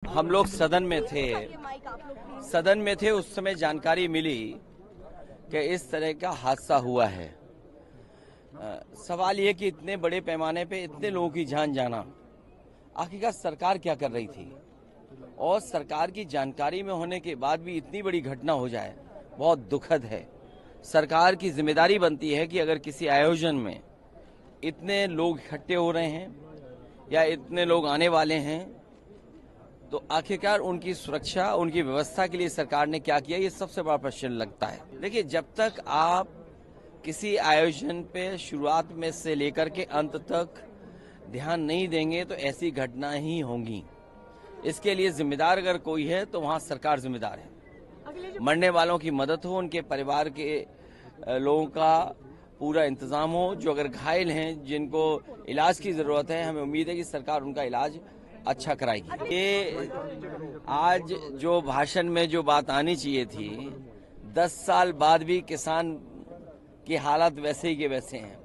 हम लोग सदन में थे उस समय जानकारी मिली कि इस तरह का हादसा हुआ है। सवाल ये कि इतने बड़े पैमाने पे इतने लोगों की जान जाना, आखिरकार सरकार क्या कर रही थी, और सरकार की जानकारी में होने के बाद भी इतनी बड़ी घटना हो जाए, बहुत दुखद है। सरकार की जिम्मेदारी बनती है कि अगर किसी आयोजन में इतने लोग इकट्ठे हो रहे हैं या इतने लोग आने वाले हैं, तो आखिरकार उनकी सुरक्षा, उनकी व्यवस्था के लिए सरकार ने क्या किया, ये सबसे बड़ा प्रश्न लगता है। देखिए, जब तक आप किसी आयोजन पे शुरुआत में से लेकर के अंत तक ध्यान नहीं देंगे तो ऐसी घटना ही होंगी। इसके लिए जिम्मेदार अगर कोई है तो वहां सरकार जिम्मेदार है। मरने वालों की मदद हो, उनके परिवार के लोगों का पूरा इंतजाम हो। जो अगर घायल हैं, जिनको इलाज की जरूरत है, हमें उम्मीद है कि सरकार उनका इलाज अच्छा कराएगी। ये आज जो भाषण में जो बात आनी चाहिए थी, 10 साल बाद भी किसान की हालत वैसे ही के वैसे हैं।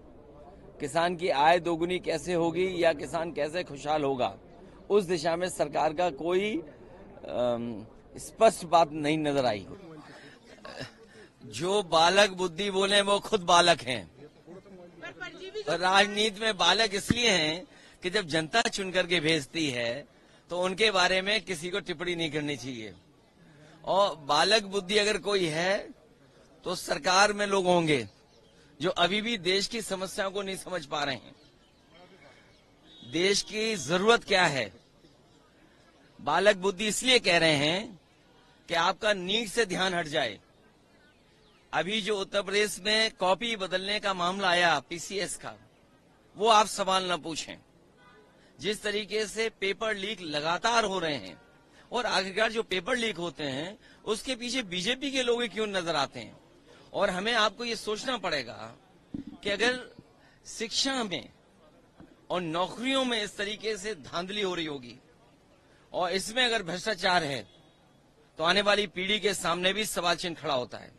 किसान की आय दोगुनी कैसे होगी या किसान कैसे खुशहाल होगा, उस दिशा में सरकार का कोई स्पष्ट बात नहीं नजर आई। जो बालक बुद्धि बोले वो खुद बालक हैं। राजनीति में बालक इसलिए हैं कि जब जनता चुन करके भेजती है तो उनके बारे में किसी को टिप्पणी नहीं करनी चाहिए। और बालक बुद्धि अगर कोई है तो सरकार में लोग होंगे जो अभी भी देश की समस्याओं को नहीं समझ पा रहे हैं। देश की जरूरत क्या है, बालक बुद्धि इसलिए कह रहे हैं कि आपका नीट से ध्यान हट जाए। अभी जो उत्तर प्रदेश में कॉपी बदलने का मामला आया पीसीएस का, वो आप सवाल न पूछें। जिस तरीके से पेपर लीक लगातार हो रहे हैं, और आखिरकार जो पेपर लीक होते हैं उसके पीछे बीजेपी के लोग क्यों नजर आते हैं। और हमें आपको ये सोचना पड़ेगा कि अगर शिक्षा में और नौकरियों में इस तरीके से धांधली हो रही होगी और इसमें अगर भ्रष्टाचार है, तो आने वाली पीढ़ी के सामने भी सवाल चिन्ह खड़ा होता है।